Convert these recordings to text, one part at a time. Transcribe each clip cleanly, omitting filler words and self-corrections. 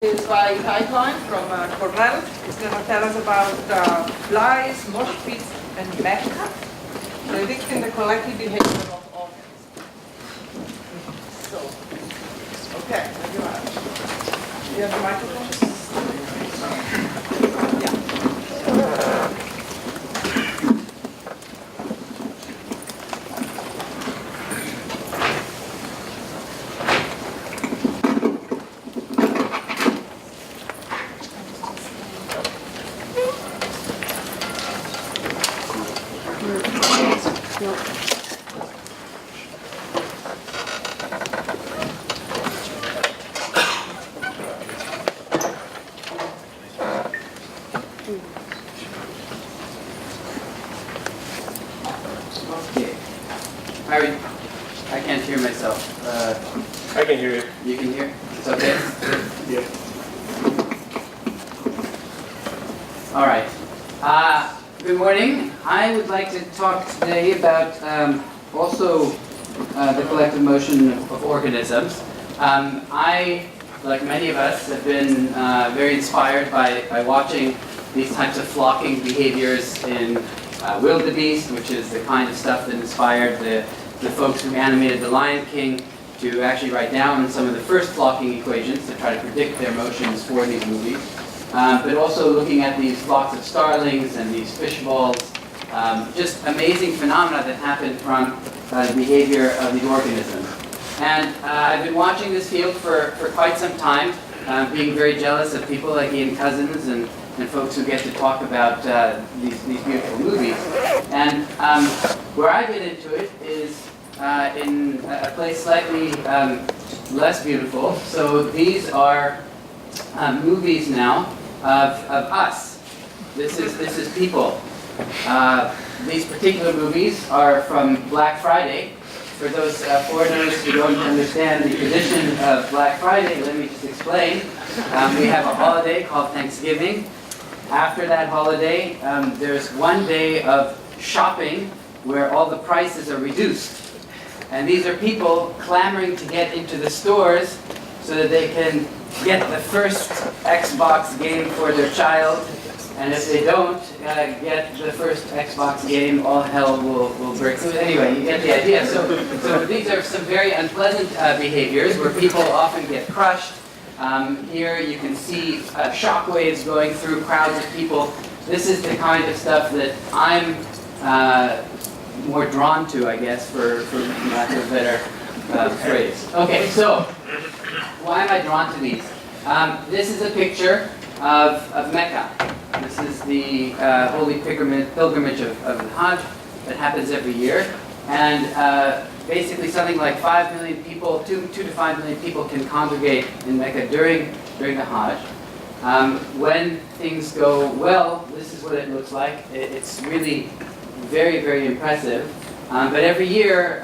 Is by Itai from Cornell. He's going to tell us about flies, mosh pits, and Mecca, predicting the collective behavior of organisms. So, okay, thank you very much. Do you have the microphone? Yeah. I can't hear myself. I can hear you. You can hear? It's okay? Yeah. All right. Good morning. I would like to talk today about also the collective motion of organisms. I, like many of us, have been very inspired by watching these types of flocking behaviors in wildebeest, which is the kind of stuff that inspired the folks who animated The Lion King to actually write down some of the first flocking equations to try to predict their motions for these movies. But also looking at these flocks of starlings and these fish balls, just amazing phenomena that happen from the behavior of these organisms. And I've been watching this field for quite some time, being very jealous of people like Ian Cousins and folks who get to talk about these beautiful movies. And where I get into it is in a place slightly less beautiful. So these are movies now of us. This is people. These particular movies are from Black Friday. For those foreigners who don't understand the tradition of Black Friday, let me just explain. We have a holiday called Thanksgiving. After that holiday, there's one day of shopping where all the prices are reduced. And these are people clamoring to get into the stores so that they can get the first Xbox game for their child. And if they don't get the first Xbox game, all hell will break loose. Anyway, you get the idea. So these are some very unpleasant behaviors where people often get crushed. Here you can see shock waves going through crowds of people. This is the kind of stuff that I'm more drawn to, I guess, for lack of a better phrase. Okay, so why am I drawn to these? This is a picture of Mecca. This is the holy pilgrimage of the Hajj that happens every year. And basically something like 5 million people, 2 to 5 million people can congregate in Mecca during the Hajj. When things go well, this is what it looks like. It's really very, very impressive. But every year,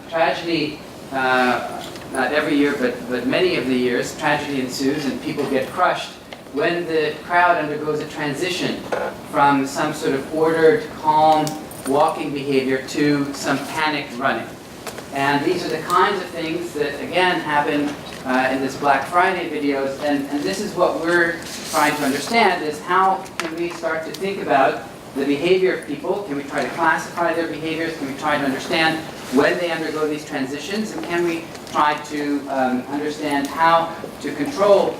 tragedy, not every year, but many of the years, tragedy ensues and people get crushed when the crowd undergoes a transition from some sort of ordered, calm, walking behavior to some panicked running. And these are the kinds of things that, again, happen in this Black Friday videos. And this is what we're trying to understand, is how can we start to think about the behavior of people? Can we try to classify their behaviors? Can we try to understand when they undergo these transitions? And can we try to understand how to control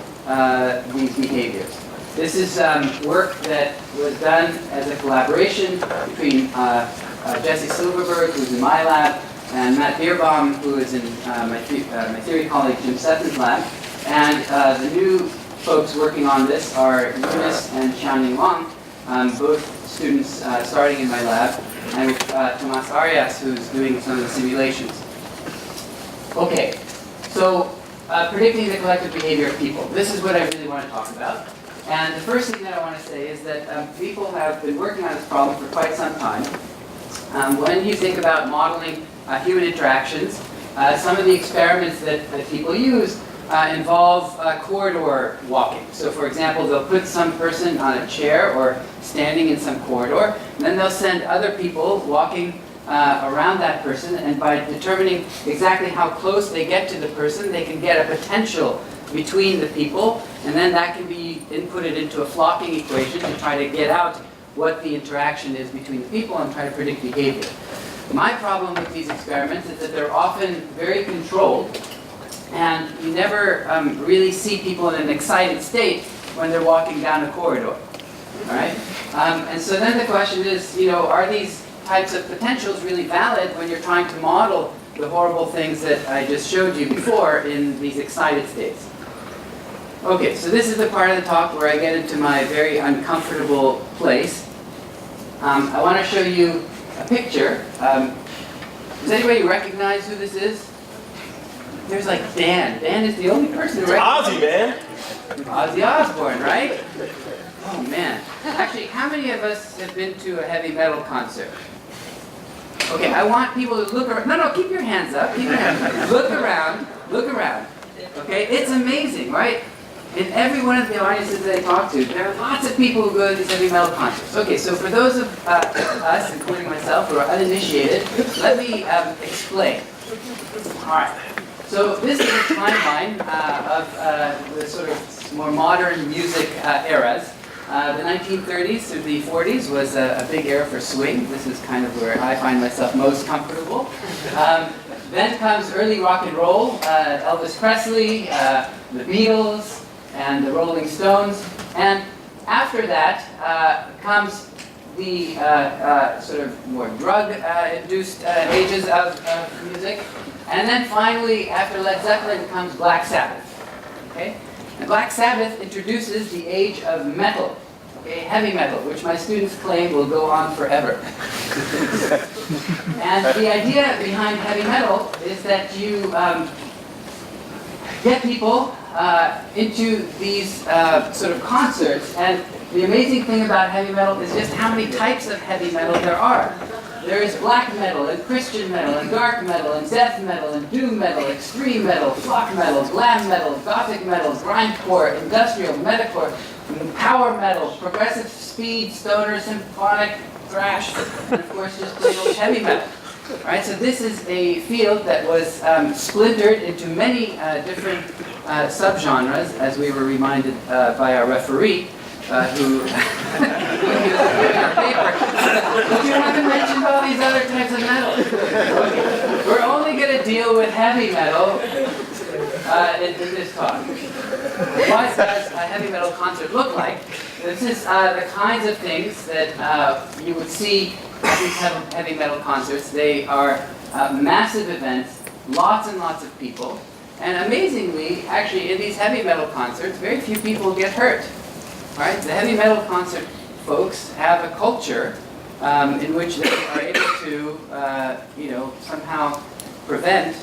these behaviors? This is work that was done as a collaboration between Jesse Silverberg, who's in my lab, and Matt Bierbaum, who is in my theory colleague Jim Sutton's lab. And the new folks working on this are Eunice and Xiaoning Wang, both students starting in my lab, and with Tomas Arias, who's doing some of the simulations. Okay, so predicting the collective behavior of people. This is what I really want to talk about. And the first thing that I want to say is that people have been working on this problem for quite some time. When you think about modeling human interactions, some of the experiments that people use involve corridor walking. So for example, they'll put some person on a chair or standing in some corridor, and then they'll send other people walking around that person, and by determining exactly how close they get to the person, they can get a potential between the people, and then that can be inputted into a flocking equation to try to get out what the interaction is between the people and try to predict behavior. My problem with these experiments is that they're often very controlled, and you never really see people in an excited state when they're walking down a corridor. All right? And so then the question is, are these types of potentials really valid when you're trying to model the horrible things that I just showed you before in these excited states? Okay, so this is the part of the talk where I get into my very uncomfortable place. I want to show you a picture. Does anybody recognize who this is? There's like Dan. Dan is the only person who recognizes. Ozzy, man. Ozzy Osbourne, right? Oh man. Actually, how many of us have been to a heavy metal concert? Okay, I want people to look around. No, keep your hands up. Keep your hands up. Look around. Look around. Okay, it's amazing, right? In every one of the audiences that I talk to, there are lots of people who go to these heavy metal concerts. Okay, so for those of us, including myself, who are uninitiated, let me explain. All right. So this is a timeline of the sort of more modern music eras. The 1930s through the 40s was a big era for swing. This is kind of where I find myself most comfortable. Then comes early rock and roll, Elvis Presley, the Beatles, and the Rolling Stones. And after that comes the sort of more drug-induced ages of music. And then finally, after Led Zeppelin, comes Black Sabbath. Okay? And Black Sabbath introduces the age of metal, okay? Heavy metal, which my students claim will go on forever. And the idea behind heavy metal is that you get people into these sort of concerts, and the amazing thing about heavy metal is just how many types of heavy metal there are. There is black metal, and Christian metal, and dark metal, and death metal, and doom metal, extreme metal, flock metal, glam metal, gothic metal, grindcore, industrial, metalcore, power metal, progressive speed, stoner, symphonic, thrash, and of course just plain old heavy metal. All right, so this is a field that was splintered into many different subgenres, as we were reminded by our referee, who our paper. But you haven't mentioned all these other types of metal. Okay. We're only going to deal with heavy metal in this talk. What does a heavy metal concert look like? This is the kinds of things that you would see at these heavy metal concerts. They are massive events, lots and lots of people. And amazingly, actually, in these heavy metal concerts, very few people get hurt. Right? The heavy metal concert folks have a culture in which they are able to, somehow prevent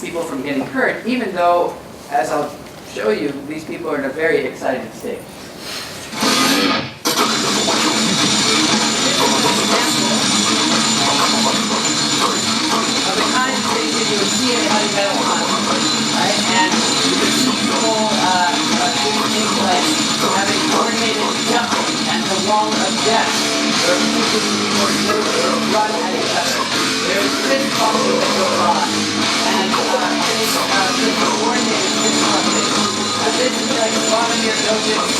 people from getting hurt, even though, as I'll show you, these people are in a very excited state. Of the kind of things that you would see in a heavy metal concert, right? And you can see people doing things like having coordinated jumping and the wall of death, where people run at each other. There's fist bumping that goes on, and there's coordinated fist bumping. This is like Vladimir Dovic's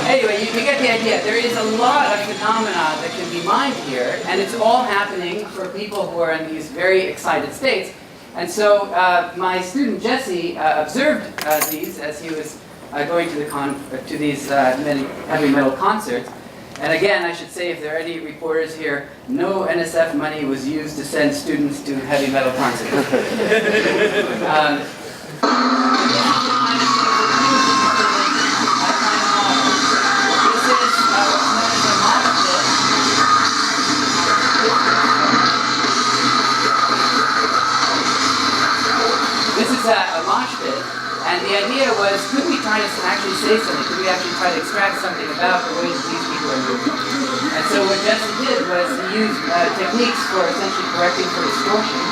Anyway, you get the idea. There is a lot of phenomena that can be mined here, and it's all happening for people who are in these very excited states. And so my student Jesse observed these as he was going to these many heavy metal concerts. And again, I should say, if there are any reporters here, no NSF money was used to send students to heavy metal concerts. This is a mosh pit, and the idea was, could we try to actually say something? Could we actually try to extract something about the way that these people are moving? And so what Jesse did was he used techniques for essentially correcting for distortion,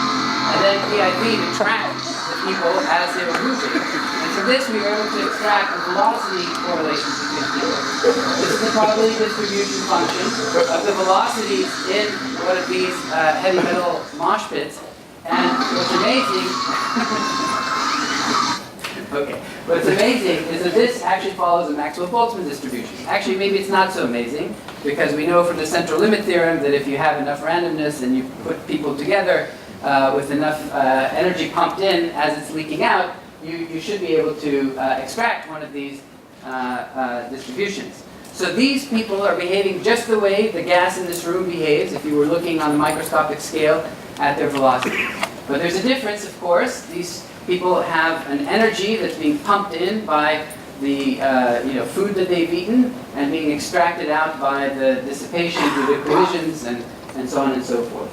and then PIV to track the people as they were moving. And from this we were able to extract the velocity correlations between people. This is the probability distribution function of the velocities in one of these heavy metal mosh pits. And what's amazing, okay, what's amazing is that this actually follows a Maxwell-Boltzmann distribution. Actually, maybe it's not so amazing, because we know from the central limit theorem that if you have enough randomness and you put people together with enough energy pumped in as it's leaking out, you should be able to extract one of these distributions. So these people are behaving just the way the gas in this room behaves if you were looking on the microscopic scale at their velocity. But there's a difference, of course. These people have an energy that's being pumped in by the food that they've eaten and being extracted out by the dissipation through the collisions and so on and so forth.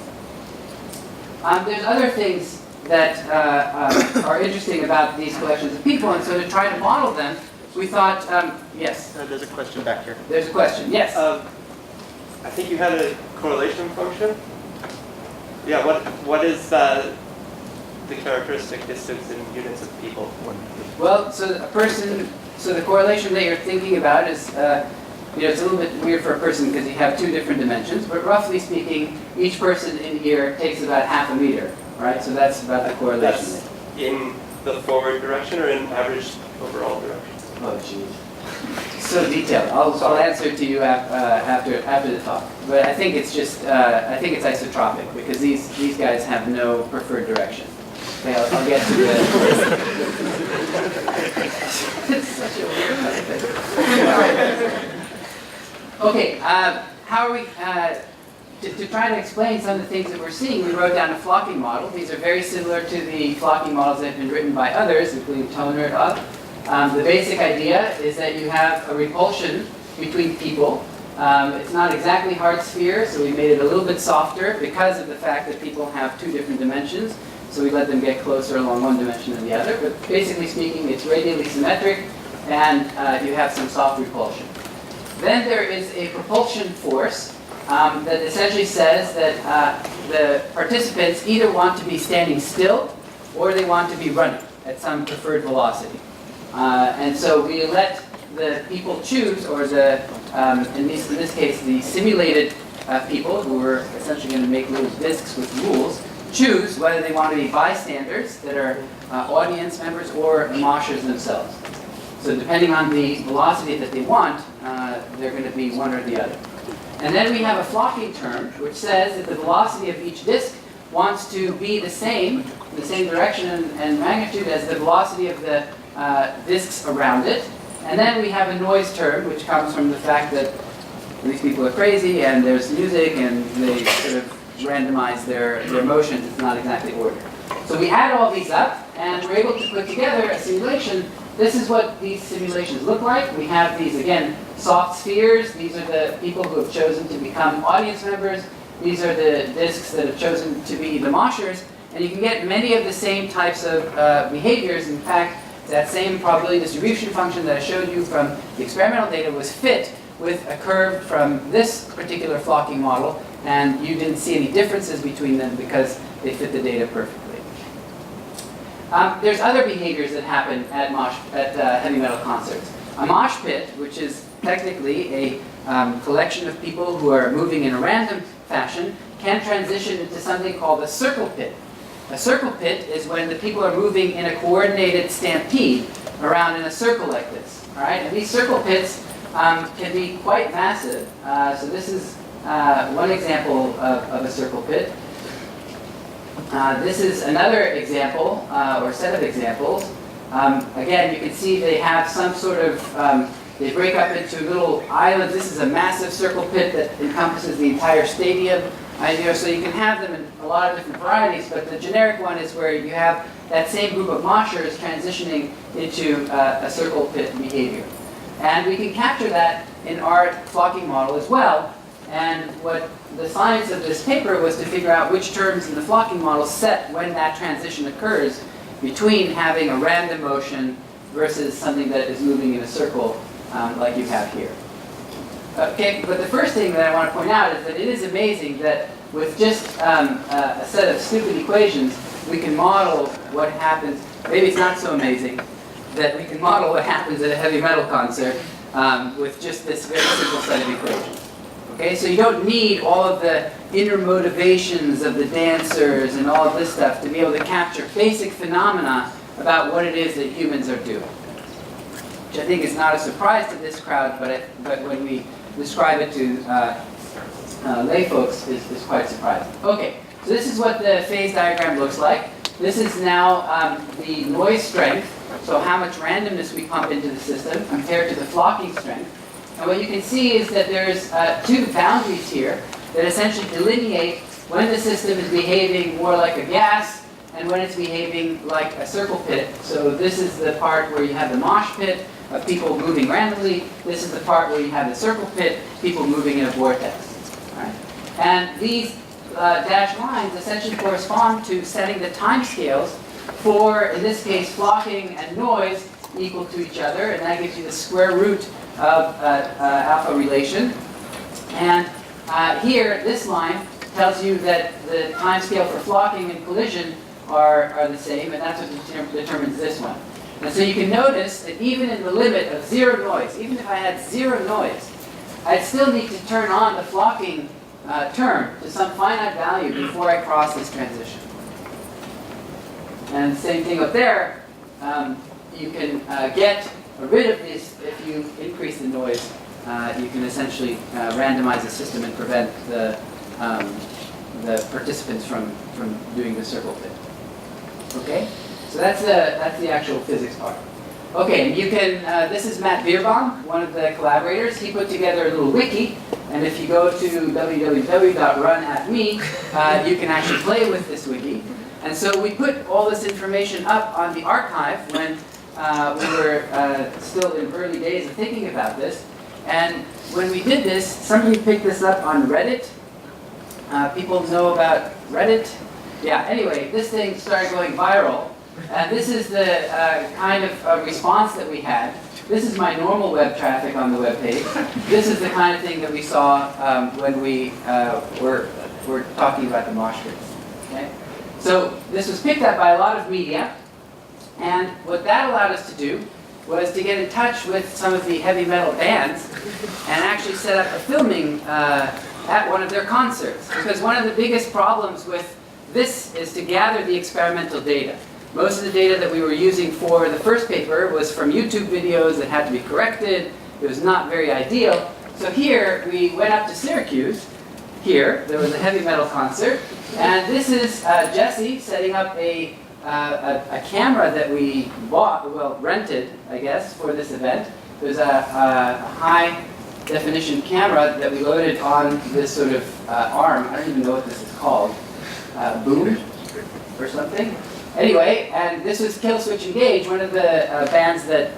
There's other things that are interesting about these collections of people, and so to try to model them, we thought, yes? There's a question back here. There's a question, yes? I think you had a correlation function. Yeah, what is the characteristic distance in units of people? Well, so the correlation that you're thinking about is, it's a little bit weird for a person because you have two different dimensions, but roughly speaking, each person in here takes about half a meter, right? So that's about the correlation. That's in the forward direction or in average overall direction? Oh, jeez. So detailed. I'll answer to you after the talk. But I think it's just I think it's isotropic because these guys have no preferred direction. Okay, I'll get to the. It's such a weird thing. Okay, how are we? To try to explain some of the things that we're seeing, we wrote down a flocking model. These are very similar to the flocking models that have been written by others, including Toner et al. The basic idea is that you have a repulsion between people. It's not exactly hard sphere, so we made it a little bit softer because of the fact that people have two different dimensions. So we let them get closer along one dimension than the other. But basically speaking, it's radially symmetric, and you have some soft repulsion. Then there is a propulsion force that essentially says that the participants either want to be standing still or they want to be running at some preferred velocity. And so we let the people choose, or in this case, the simulated people, who were essentially going to make little discs with rules, choose whether they want to be bystanders that are audience members or moshers themselves. So depending on the velocity that they want, they're going to be one or the other. And then we have a flocking term, which says that the velocity of each disk wants to be the same direction and magnitude as the velocity of the disks around it. And then we have a noise term, which comes from the fact that these people are crazy and there's music and they sort of randomize their motions. It's not exactly ordered. So we add all these up and we're able to put together a simulation. This is what these simulations look like. We have these, again, soft spheres. These are the people who have chosen to become audience members. These are the disks that have chosen to be the moshers. And you can get many of the same types of behaviors. In fact, that same probability distribution function that I showed you from the experimental data was fit with a curve from this particular flocking model, and you didn't see any differences between them because they fit the data perfectly. There's other behaviors that happen at heavy metal concerts. A mosh pit, which is technically a collection of people who are moving in a random fashion, can transition into something called a circle pit. A circle pit is when the people are moving in a coordinated stampede around in a circle like this. All right? And these circle pits can be quite massive. So this is one example of a circle pit. This is another example, or set of examples. Again, you can see they have some sort of, they break up into little islands. This is a massive circle pit that encompasses the entire stadium. So you can have them in a lot of different varieties, but the generic one is where you have that same group of moshers transitioning into a circle pit behavior. And we can capture that in our flocking model as well. And what the science of this paper was to figure out which terms in the flocking model set when that transition occurs between having a random motion versus something that is moving in a circle like you have here. Okay, but the first thing that I want to point out is that it is amazing that with just a set of stupid equations, we can model what happens. Maybe it's not so amazing that we can model what happens at a heavy metal concert with just this very simple set of equations. Okay, so you don't need all of the inner motivations of the dancers and all of this stuff to be able to capture basic phenomena about what it is that humans are doing. Which I think is not a surprise to this crowd, but when we describe it to lay folks, is quite surprising. Okay, so this is what the phase diagram looks like. This is now the noise strength, so how much randomness we pump into the system compared to the flocking strength. And what you can see is that there's two boundaries here that essentially delineate when the system is behaving more like a gas and when it's behaving like a circle pit. So this is the part where you have the mosh pit of people moving randomly. This is the part where you have the circle pit, people moving in a vortex. Right? And these dashed lines essentially correspond to setting the time scales for, in this case, flocking and noise equal to each other, and that gives you the square root of alpha relation. And here, this line tells you that the time scale for flocking and collision are the same, and that's what determines this one. And so you can notice that even in the limit of zero noise, even if I had zero noise, I'd still need to turn on the flocking term to some finite value before I cross this transition. And the same thing up there, you can get rid of this if you increase the noise. You can essentially randomize the system and prevent the participants from doing the circle pit. Okay, so that's the actual physics part. Okay, and you can. This is Matt Bierbaum, one of the collaborators. He put together a little wiki, and if you go to www.runatme, you can actually play with this wiki. And so we put all this information up on the archive when we were still in early days of thinking about this. And when we did this, somebody picked this up on Reddit. People know about Reddit. Yeah, anyway, this thing started going viral. And this is the kind of response that we had. This is my normal web traffic on the web page. This is the kind of thing that we saw when we were talking about the mosh pits. Okay? So this was picked up by a lot of media. And what that allowed us to do was to get in touch with some of the heavy metal bands and actually set up a filming at one of their concerts. Because one of the biggest problems with this is to gather the experimental data. Most of the data that we were using for the first paper was from YouTube videos that had to be corrected. It was not very ideal. So here, we went up to Syracuse. Here, there was a heavy metal concert. And this is Jesse setting up a camera that we bought, well, rented, I guess, for this event. There's a high definition camera that we loaded on this sort of arm. I don't even know what this is called. Boom or something. Anyway, and this was Kill Switch Engage, one of the bands that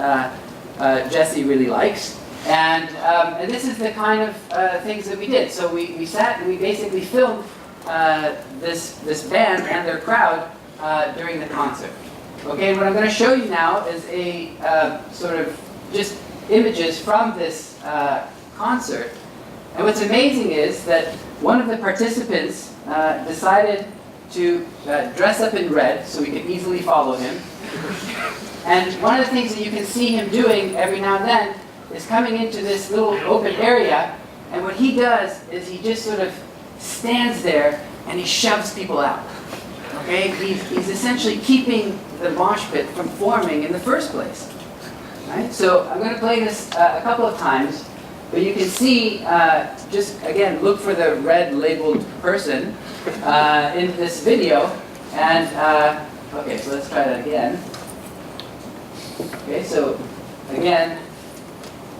Jesse really likes. And this is the kind of things that we did. So we sat and we basically filmed this band and their crowd during the concert. Okay, and what I'm going to show you now is a sort of just images from this concert. And what's amazing is that one of the participants decided to dress up in red so we could easily follow him. And one of the things that you can see him doing every now and then is coming into this little open area, and what he does is he just sort of stands there and he shoves people out. Okay? He's essentially keeping the mosh pit from forming in the first place. Right? So I'm going to play this a couple of times, but you can see, just again, look for the red labeled person in this video. And, okay, so let's try that again. Okay, so again,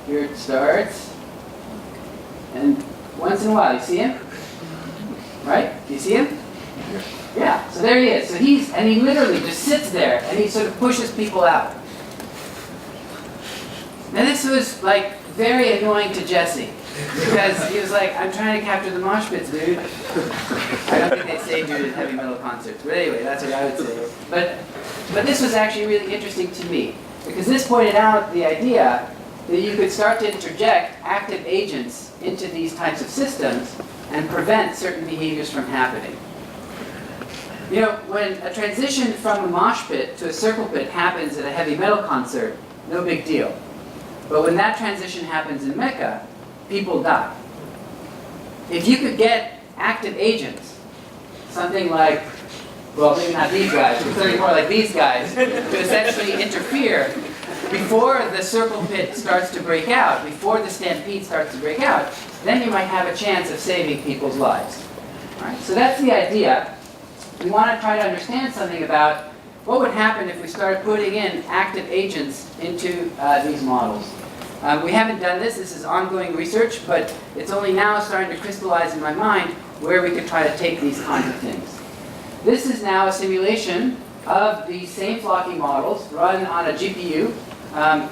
here it starts. And once in a while, you see him? Right? Do you see him? Yeah, so there he is. So he literally just sits there and he sort of pushes people out. Now this was like very annoying to Jesse because he was like, I'm trying to capture the mosh pits, dude. I don't think they say dude at heavy metal concerts, but anyway, that's what I would say. But this was actually really interesting to me because this pointed out the idea that you could start to interject active agents into these types of systems and prevent certain behaviors from happening. You know, when a transition from a mosh pit to a circle pit happens at a heavy metal concert, no big deal. But when that transition happens in Mecca, people die. if you could get active agents, something like, well, maybe not these guys, but something more like these guys, to essentially interfere before the circle pit starts to break out, before the stampede starts to break out, then you might have a chance of saving people's lives. All right, so that's the idea. We want to try to understand something about what would happen if we started putting in active agents into these models. We haven't done this. This is ongoing research, but it's only now starting to crystallize in my mind where we could try to take these kinds of things. This is now a simulation of the same flocking models run on a GPU.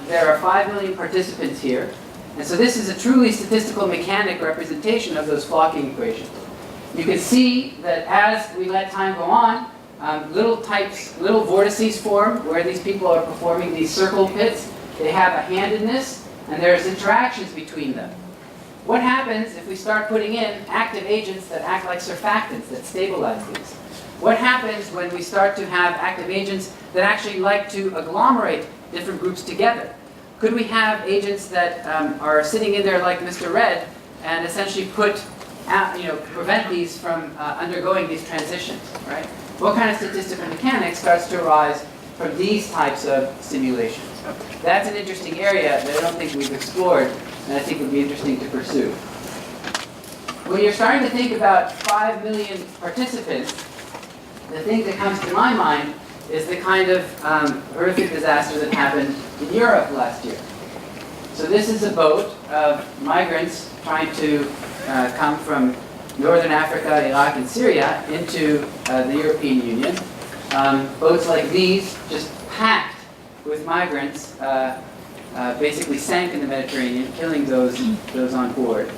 There are 5 million participants here. And so this is a truly statistical mechanic representation of those flocking equations. You can see that as we let time go on, little vortices form where these people are performing these circle pits. They have a handedness, and there's interactions between them. What happens if we start putting in active agents that act like surfactants, that stabilize these? What happens when we start to have active agents that actually like to agglomerate different groups together? Could we have agents that are sitting in there like Mr. Red and essentially prevent these from undergoing these transitions, right? What kind of statistical mechanics starts to arise from these types of simulations? That's an interesting area that I don't think we've explored, and I think would be interesting to pursue. When you're starting to think about 5 million participants, the thing that comes to my mind is the kind of horrific disaster that happened in Europe last year. So this is a boat of migrants trying to come from Northern Africa, Iraq, and Syria into the European Union. Boats like these, just packed with migrants, basically sank in the Mediterranean, killing those on board.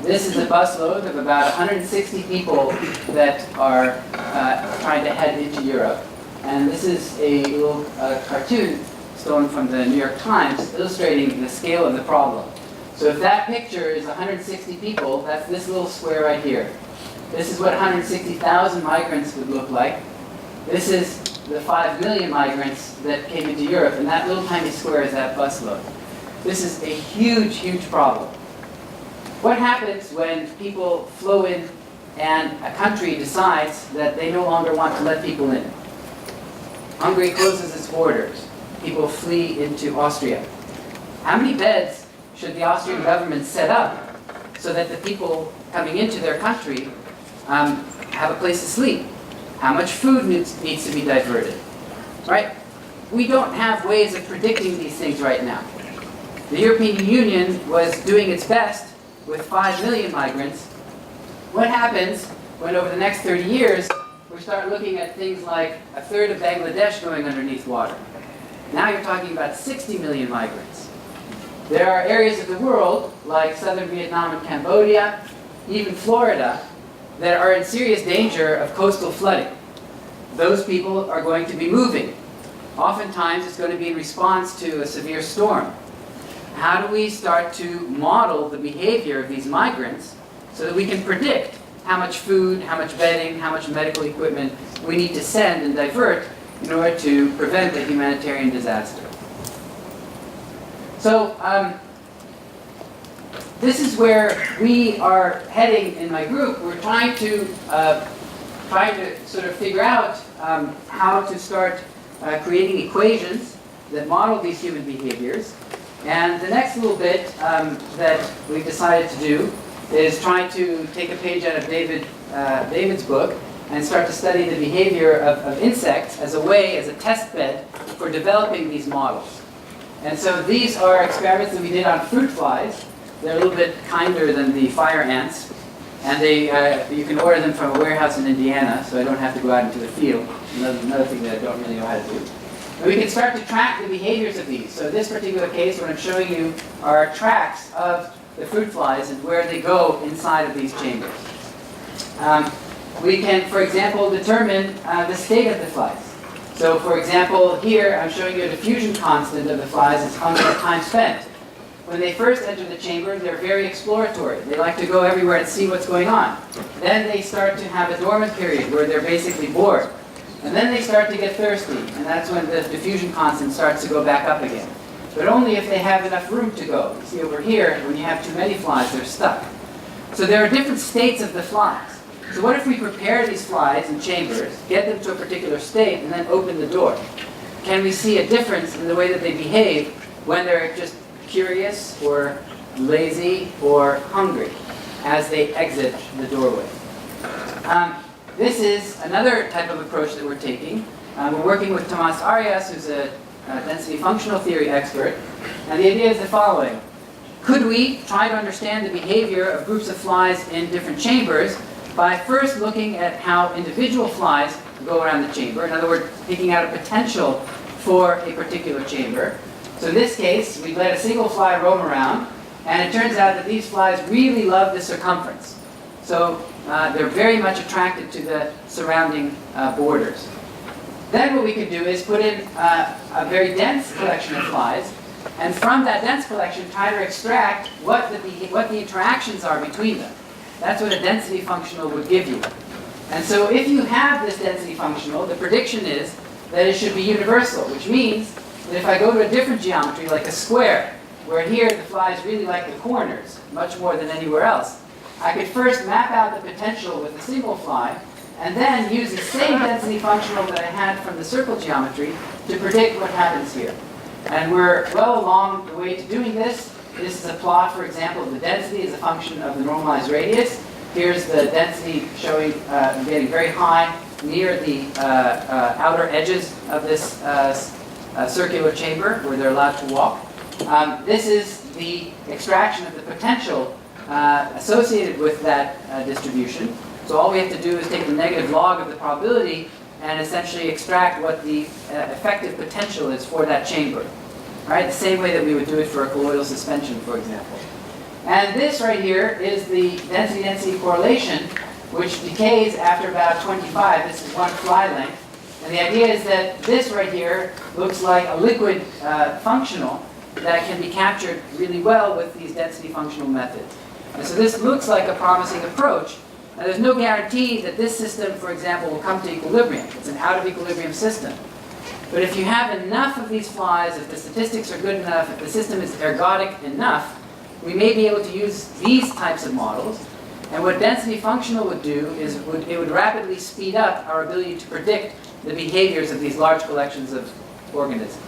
This is a busload of about 160 people that are trying to head into Europe. And this is a little cartoon stolen from the New York Times illustrating the scale of the problem. So if that picture is 160 people, that's this little square right here. This is what 160,000 migrants would look like. This is the 5 million migrants that came into Europe, and that little tiny square is that busload. This is a huge, huge problem. What happens when people flow in and a country decides that they no longer want to let people in? Hungary closes its borders. People flee into Austria. How many beds should the Austrian government set up so that the people coming into their country have a place to sleep? How much food needs to be diverted? Right? We don't have ways of predicting these things right now. The European Union was doing its best with 5 million migrants. What happens when over the next 30 years we start looking at things like a third of Bangladesh going underneath water? Now you're talking about 60 million migrants. There are areas of the world, like southern Vietnam and Cambodia, even Florida, that are in serious danger of coastal flooding. Those people are going to be moving. Oftentimes it's going to be in response to a severe storm. How do we start to model the behavior of these migrants so that we can predict how much food, how much bedding, how much medical equipment we need to send and divert in order to prevent a humanitarian disaster? So this is where we are heading in my group. We're trying to sort of figure out how to start creating equations that model these human behaviors. And the next little bit that we've decided to do is try to take a page out of David's book and start to study the behavior of insects as a test bed for developing these models. And so these are experiments that we did on fruit flies. They're a little bit kinder than the fire ants. And you can order them from a warehouse in Indiana, so I don't have to go out into the field. Another thing that I don't really know how to do. And we can start to track the behaviors of these. So in this particular case, what I'm showing you are tracks of the fruit flies and where they go inside of these chambers. We can, for example, determine the state of the flies. So for example, here I'm showing you a diffusion constant of the flies. It's function of time spent. When they first enter the chamber, they're very exploratory. They like to go everywhere and see what's going on. Then they start to have a dormant period where they're basically bored. And then they start to get thirsty, and that's when the diffusion constant starts to go back up again. But only if they have enough room to go. You see over here, when you have too many flies, they're stuck. So there are different states of the flies. So what if we prepare these flies in chambers, get them to a particular state, and then open the door? Can we see a difference in the way that they behave when they're just curious or lazy or hungry as they exit the doorway? This is another type of approach that we're taking. We're working with Tomas Arias, who's a density functional theory expert, and the idea is the following. Could we try to understand the behavior of groups of flies in different chambers by first looking at how individual flies go around the chamber, in other words, picking out a potential for a particular chamber. So in this case, we let a single fly roam around, and it turns out that these flies really love the circumference. So they're very much attracted to the surrounding borders. Then what we could do is put in a very dense collection of flies, and from that dense collection try to extract what the interactions are between them. That's what a density functional would give you. And so if you have this density functional, the prediction is that it should be universal, which means that if I go to a different geometry, like a square, where here the flies really like the corners, much more than anywhere else, I could first map out the potential with a single fly, and then use the same density functional that I had from the circle geometry to predict what happens here. And we're well along the way to doing this. This is a plot, for example, of the density as a function of the normalized radius. Here's the density showing getting very high near the outer edges of this circular chamber where they're allowed to walk. This is the extraction of the potential associated with that distribution. So all we have to do is take the negative log of the probability and essentially extract what the effective potential is for that chamber. All right, the same way that we would do it for a colloidal suspension, for example. And this right here is the density-density correlation, which decays after about 25. This is one fly length. And the idea is that this right here looks like a liquid functional that can be captured really well with these density functional methods. And so this looks like a promising approach. Now, there's no guarantee that this system, for example, will come to equilibrium. It's an out-of-equilibrium system. But if you have enough of these flies, if the statistics are good enough, if the system is ergodic enough, we may be able to use these types of models. And what density functional would do is it would rapidly speed up our ability to predict the behaviors of these large collections of organisms.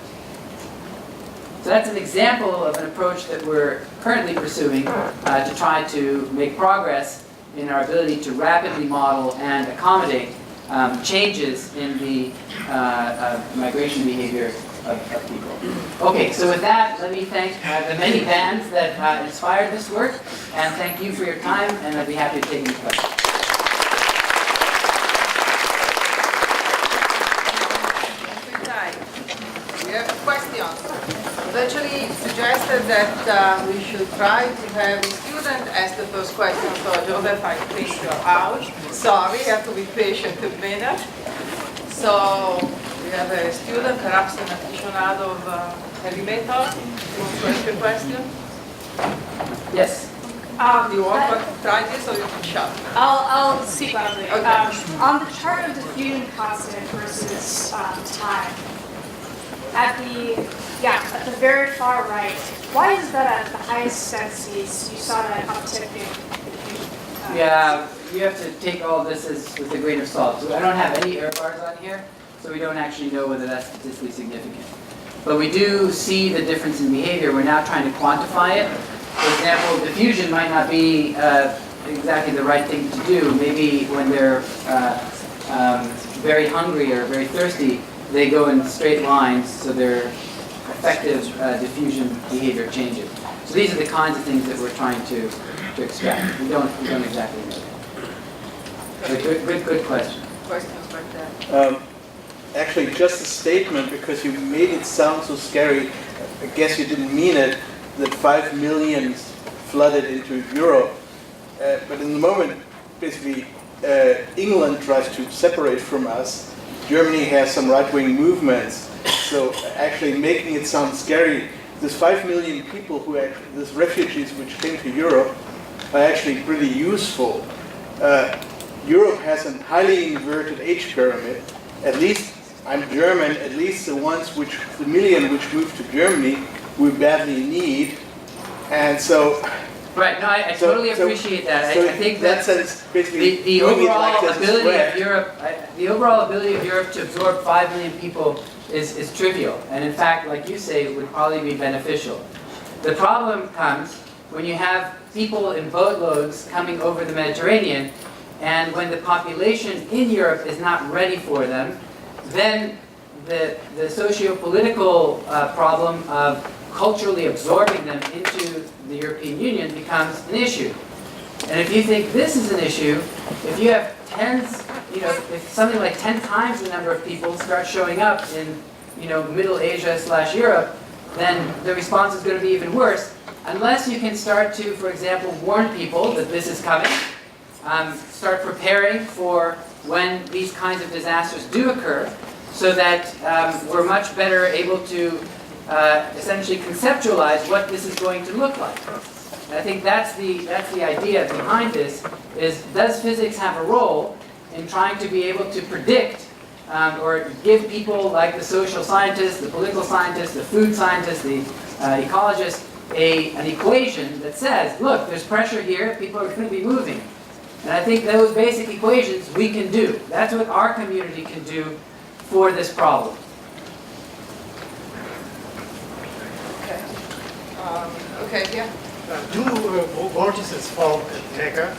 So that's an example of an approach that we're currently pursuing to try to make progress in our ability to rapidly model and accommodate changes in the migration behavior of people. Okay, so with that, let me thank the many bands that inspired this work, and thank you for your time, and I'd be happy to take any questions. We have a question. Eventually suggested that we should try to have a student ask the first question, so Joseph, I think you're out. Sorry, you have to be patient a minute. So we have a student, perhaps an aficionado of heavy metal, who wants to ask a question. Yes? Do you want to try this or you can shout? I'll speak loudly. Okay. On the chart of diffusion constant versus time, at the very far right, why is that at the highest densities you saw that uptick in diffusion? Yeah, you have to take all this with a grain of salt. So I don't have any error bars on here, so we don't actually know whether that's statistically significant. But we do see the difference in behavior. We're now trying to quantify it. For example, diffusion might not be exactly the right thing to do. Maybe when they're very hungry or very thirsty, they go in straight lines, so their effective diffusion behavior changes. So these are the kinds of things that we're trying to extract. We don't exactly know. But good question. Questions like that? Actually, just a statement, because you made it sound so scary. I guess you didn't mean it, that 5 million flooded into Europe. But in the moment, basically, England tries to separate from us. Germany has some right-wing movements. So actually making it sound scary, this 5 million people who actually, these refugees which came to Europe, are actually pretty useful. Europe has a highly inverted age pyramid. At least, I'm German, at least the million which moved to Germany, we badly need. And so Right, no, I So- totally so- appreciate that. So I think in that that sense, basically, the doing it overall like this is ability whack. of Europe, the overall ability of Europe to absorb 5 million people is trivial. And in fact, like you say, it would probably be beneficial. The problem comes when you have people in boatloads coming over the Mediterranean, and when the population in Europe is not ready for them, then the socio-political problem of culturally absorbing them into the European Union becomes an issue. And if you think this is an issue, if you have tens, if something like 10 times the number of people start showing up in, Middle Asia/Europe, then the response is going to be even worse, unless you can start to, for example, warn people that this is coming, start preparing for when these kinds of disasters do occur, so that we're much better able to essentially conceptualize what this is going to look like. And I think that's the idea behind this, is does physics have a role in trying to be able to predict or give people like the social scientists, the political scientists, the food scientists, the ecologists, an equation that says, look, there's pressure here, people are going to be moving. And I think those basic equations we can do. That's what our community can do for this problem. Okay. Okay, yeah. Do vortices form at Mecca?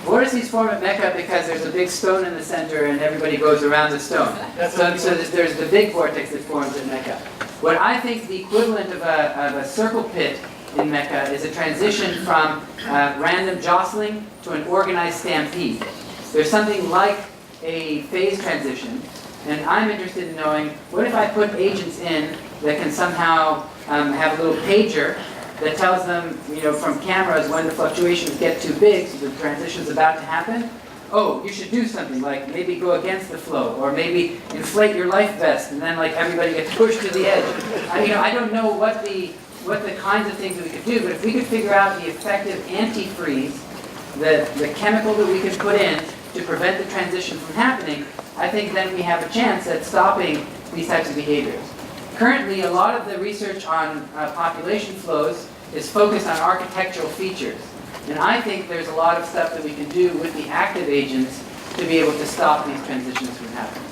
Vortices form at Mecca because there's a big stone in the center and everybody goes around the stone. So there's the big vortex that forms at Mecca. What I think the equivalent of a circle pit in Mecca is a transition from random jostling to an organized stampede. There's something like a phase transition, and I'm interested in knowing, what if I put agents in that can somehow have a little pager that tells them, from cameras when the fluctuations get too big, so the transition's about to happen? Oh, you should do something like maybe go against the flow, or maybe inflate your life vest, and then like everybody gets pushed to the edge. I don't know what the kinds of things that we could do, but if we could figure out the effective antifreeze, the chemical that we could put in to prevent the transition from happening, I think then we have a chance at stopping these types of behaviors. Currently, a lot of the research on population flows is focused on architectural features. And I think there's a lot of stuff that we can do with the active agents to be able to stop these transitions from happening.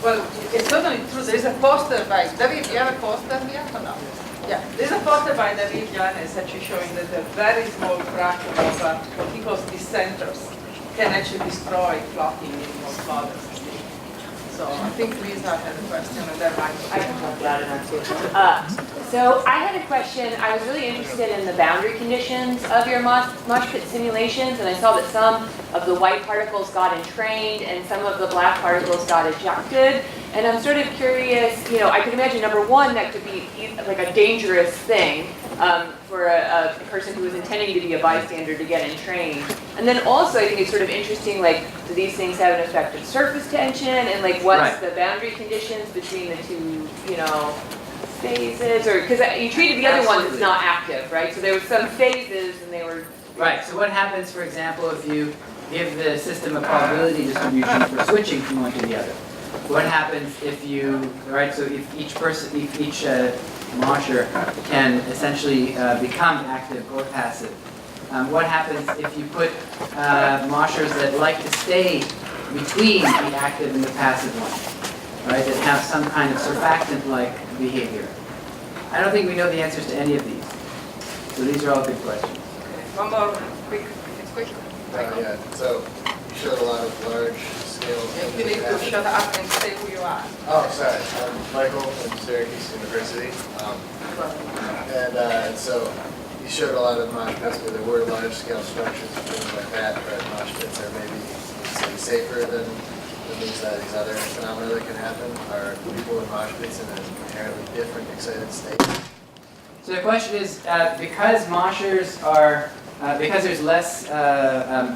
Well, it's totally true. There's a poster by David. You have a poster here or no? Yeah, there's a poster by David Yanes actually showing that a very small fraction of what he calls dissenters can actually destroy clocking in most models. So I think Lisa had a question, and then I can talk loud enough too. So I had a question. I was really interested in the boundary conditions of your mosh pit simulations, and I saw that some of the white particles got entrained and some of the black particles got ejected. And I'm sort of curious, I could imagine, number one, that could be like a dangerous thing for a person who is intending to be a bystander to get entrained. And then also, I think it's sort of interesting, like, do these things have an effect of surface tension, and like, what's the boundary conditions between the two, phases? Or because you treated the other one as not active, right? So there were some phases, and they were Right. So what happens, for example, if you give the system a probability distribution for switching from one to the other? What happens if so if each mosher can essentially become active or passive? What happens if you put moshers that like to stay between the active and the passive one, right? That have some kind of surfactant-like behavior? I don't think we know the answers to any of these. So these are all big questions. one more quick. Yeah, so you showed a lot of large-scale You need to shut up and say who you are. Oh, sorry. I'm Michael from Syracuse University. So you showed a lot of mosh pits where there were large-scale structures and things like that, but mosh pits are maybe safer than these other phenomena that can happen. Are people in mosh pits in an inherently different excited state? So the question is, because moshers are, because there's less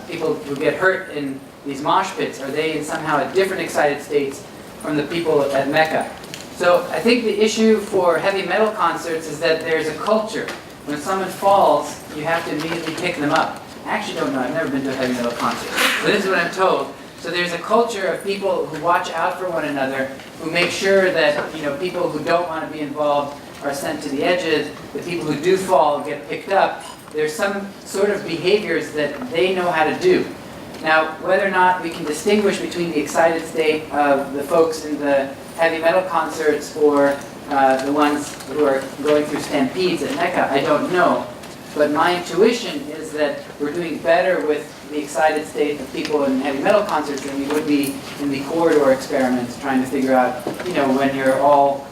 people who get hurt in these mosh pits, are they in somehow a different excited states from the people at Mecca? So I think the issue for heavy metal concerts is that there's a culture. When someone falls, you have to immediately pick them up. I actually don't know, I've never been to a heavy metal concert, but this is what I'm told. So there's a culture of people who watch out for one another, who make sure that people who don't want to be involved are sent to the edges, the people who do fall get picked up. There's some sort of behaviors that they know how to do. Now, whether or not we can distinguish between the excited state of the folks in the heavy metal concerts or the ones who are going through stampedes at Mecca, I don't know. But my intuition is that we're doing better with the excited state of people in heavy metal concerts than we would be in the corridor experiments, trying to figure out, when you're all,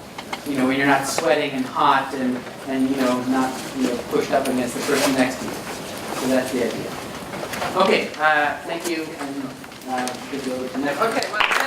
when you're not sweating and hot and not, pushed up against the person next to you. So that's the idea. Okay, thank you, and give you over to the next one. Okay, well,